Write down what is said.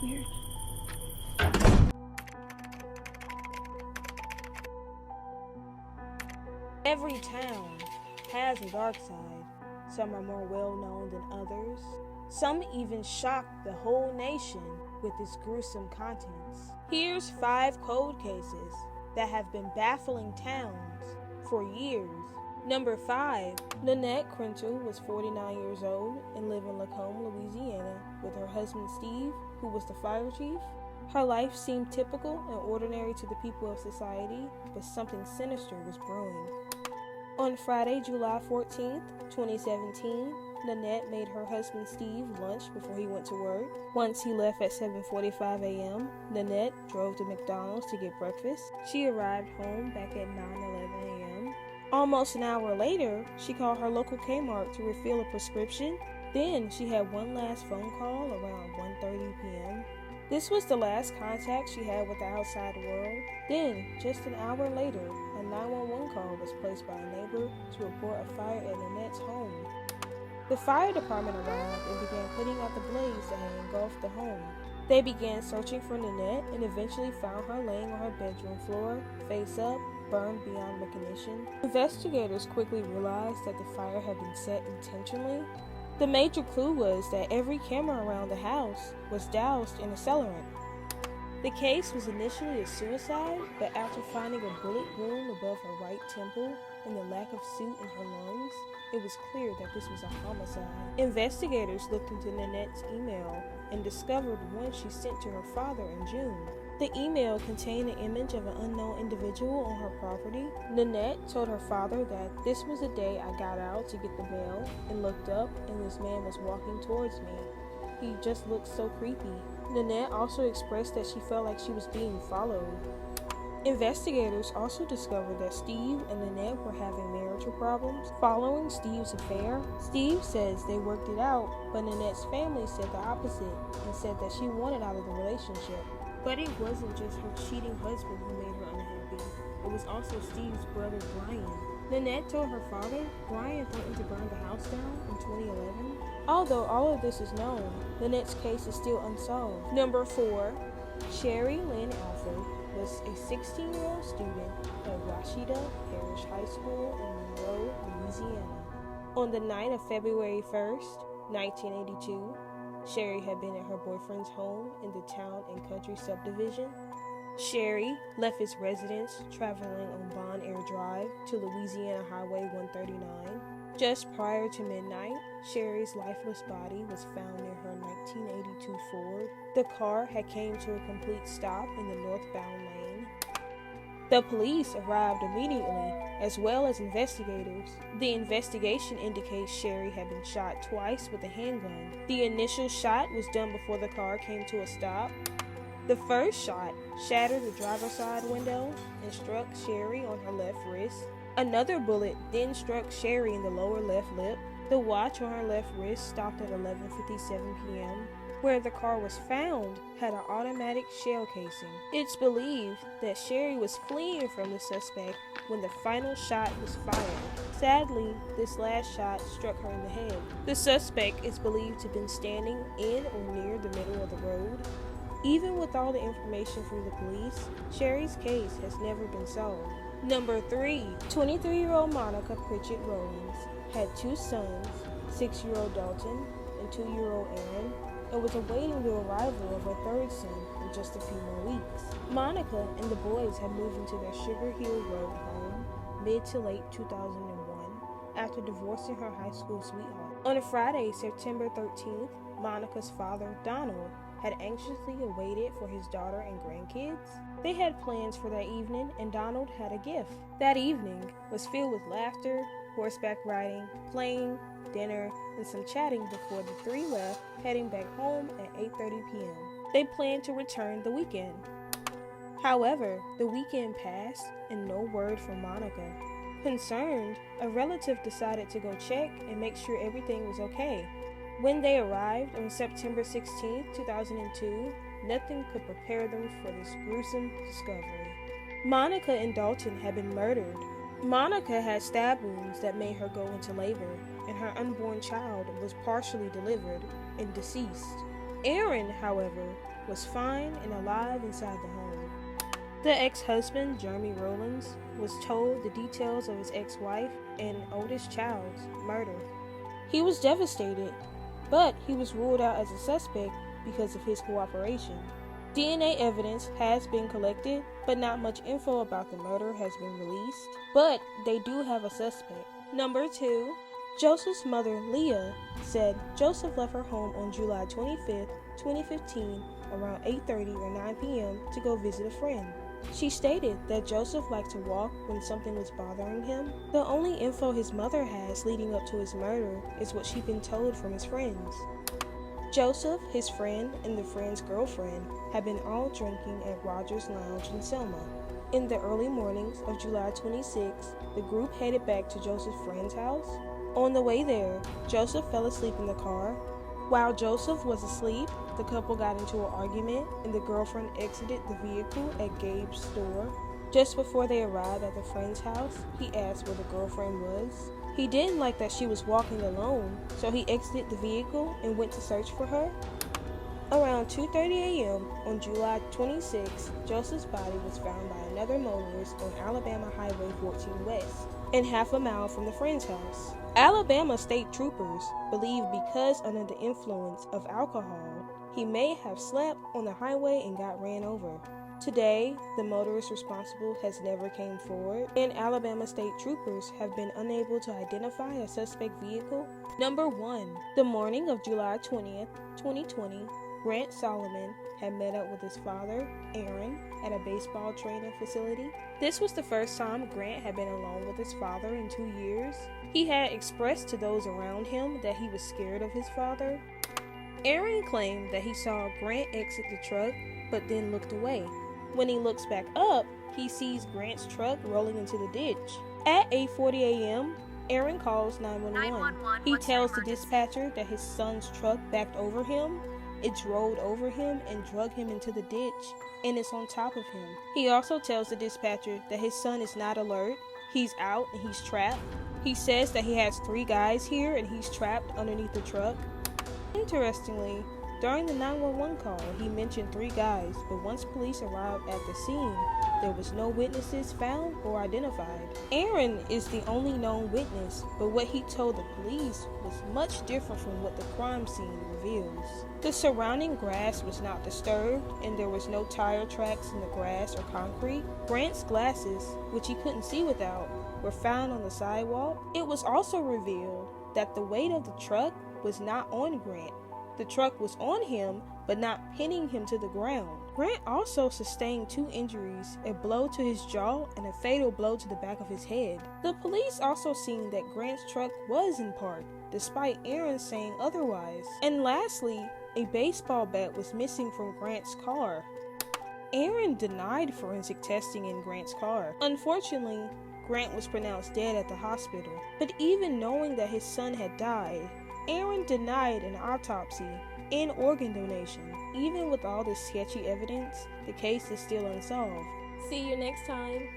weird. Every town has a dark side. Some are more well known than others. Some even shock the whole nation with its gruesome contents. Here's 5 cold cases that have been baffling towns for years. Number 5. Lynette Krentel was 49 years old and lived in Lacombe, Louisiana, with her husband Steve, who was the fire chief. Her life seemed typical and ordinary to the people of society, but something sinister was brewing. On Friday, July 14th, 2017, Lynette made her husband Steve lunch before he went to work. Once he left at 7:45 a.m., Lynette drove to McDonald's to get breakfast. She arrived home back at 9:11 a.m. Almost an hour later, she called her local Kmart to refill a prescription. Then she had one last phone call around 1:30 p.m. This was the last contact she had with the outside world. Then, just an hour later, a 911 call was placed by a neighbor to report a fire at Lynette's home. The fire department arrived and began putting out the blaze that had engulfed the home. They began searching for Lynette and eventually found her laying on her bedroom floor, face up, burned beyond recognition. Investigators quickly realized that the fire had been set intentionally. The major clue was that every camera around the house was doused in accelerant. The case was initially a suicide, but after finding a bullet wound above her right temple and the lack of soot in her lungs, it was clear that this was a homicide. Investigators looked into Lynette's email and discovered one she sent to her father in June. The email contained an image of an unknown individual on her property. Lynette told her father that this was the day I got out to get the mail and looked up and this man was walking towards me. He just looked so creepy. Lynette also expressed that she felt like she was being followed. Investigators also discovered that Steve and Lynette were having marital problems. Following Steve's affair, Steve says they worked it out, but Lynette's family said the opposite and said that she wanted out of the relationship. But it wasn't just her cheating husband who made her unhappy. It was also Steve's brother, Brian. Lynette told her father Brian threatened to burn the house down in 2011. Although all of this is known, Lynette's case is still unsolved. Number 4. Sherry Lynn Alford was a 16-year-old student at Washita Parish High School in Monroe, Louisiana. On the night of February 1st, 1982, Sherry had been at her boyfriend's home in the Town and Country subdivision. Sherry left his residence traveling on Bon Air Drive to Louisiana Highway 139. Just prior to midnight, Sherry's lifeless body was found near her 1982 Ford. The car had came to a complete stop in the northbound lane. The police arrived immediately, as well as investigators. The investigation indicates Sherry had been shot twice with a handgun. The initial shot was done before the car came to a stop. The first shot shattered the driver's side window and struck Sherry on her left wrist. Another bullet then struck Sherry in the lower left lip. The watch on her left wrist stopped at 11:57 p.m. Where the car was found had an automatic shell casing. It's believed that Sherry was fleeing from the suspect when the final shot was fired. Sadly, this last shot struck her in the head. The suspect is believed to have been standing in or near the middle of the road. Even with all the information from the police, Sherry's case has never been solved. Number 3. 23-year-old Monica Pritchett Rollins had 2 sons, 6-year-old Dalton and 2-year-old Aaron, and was awaiting the arrival of her 3rd son in just a few more weeks. Monica and the boys had moved into their Sugar Hill Road home mid to late 2001 after divorcing her high school sweetheart. On a Friday, September 13th, Monica's father, Donald, had anxiously awaited for his daughter and grandkids. They had plans for that evening, and Donald had a gift. That evening was filled with laughter, horseback riding, playing, dinner, and some chatting before the 3 left, heading back home at 8:30 p.m. They planned to return the weekend. However, the weekend passed and no word from Monica. Concerned, a relative decided to go check and make sure everything was okay. When they arrived on September 16, 2002, nothing could prepare them for this gruesome discovery. Monica and Dalton had been murdered. Monica had stab wounds that made her go into labor, and her unborn child was partially delivered and deceased. Aaron, however, was fine and alive inside the home. The ex-husband, Jeremy Rowlands, was told the details of his ex-wife and oldest child's murder. He was devastated, but he was ruled out as a suspect because of his cooperation. DNA evidence has been collected, but not much info about the murder has been released, but they do have a suspect. Number 2. Joseph's mother, Leah, said Joseph left her home on July 25, 2015, around 8:30 or 9 p.m. to go visit a friend. She stated that Joseph liked to walk when something was bothering him. The only info his mother has leading up to his murder is what she'd been told from his friends. Joseph, his friend, and the friend's girlfriend had been all drinking at Rogers Lounge in Selma. In the early mornings of July 26, the group headed back to Joseph's friend's house. On the way there, Joseph fell asleep in the car. While Joseph was asleep, the couple got into an argument and the girlfriend exited the vehicle at Gabe's store. Just before they arrived at the friend's house, he asked where the girlfriend was. He didn't like that she was walking alone, so he exited the vehicle and went to search for her. Around 2:30 a.m. on July 26, Joseph's body was found by another motorist on Alabama Highway 14 West, and half a mile from the friend's house. Alabama state troopers believe because under the influence of alcohol, he may have slept on the highway and got ran over. Today, the motorist responsible has never came forward, and Alabama state troopers have been unable to identify a suspect vehicle. Number 1. The morning of July 20th, 2020, Grant Solomon had met up with his father, Aaron, at a baseball training facility. This was the first time Grant had been alone with his father in 2 years. He had expressed to those around him that he was scared of his father. Aaron claimed that he saw Grant exit the truck, but then looked away. When he looks back up, he sees Grant's truck rolling into the ditch. At 8:40 a.m., Aaron calls 911. He tells the dispatcher that his son's truck backed over him. It's rolled over him and drug him into the ditch, and it's on top of him. He also tells the dispatcher that his son is not alert, he's out and he's trapped. He says that he has 3 guys here and he's trapped underneath the truck. Interestingly, during the 911 call, he mentioned 3 guys, but once police arrived at the scene, there was no witnesses found or identified. Aaron is the only known witness, but what he told the police was much different from what the crime scene reveals. The surrounding grass was not disturbed, and there was no tire tracks in the grass or concrete. Grant's glasses, which he couldn't see without, were found on the sidewalk. It was also revealed that the weight of the truck was not on Grant. The truck was on him, but not pinning him to the ground. Grant also sustained 2 injuries, a blow to his jaw and a fatal blow to the back of his head. The police also seen that Grant's truck was in park, despite Aaron saying otherwise. And lastly, a baseball bat was missing from Grant's car. Aaron denied forensic testing in Grant's car. Unfortunately, Grant was pronounced dead at the hospital. But even knowing that his son had died, Aaron denied an autopsy and organ donation. Even with all this sketchy evidence, the case is still unsolved. See you next time.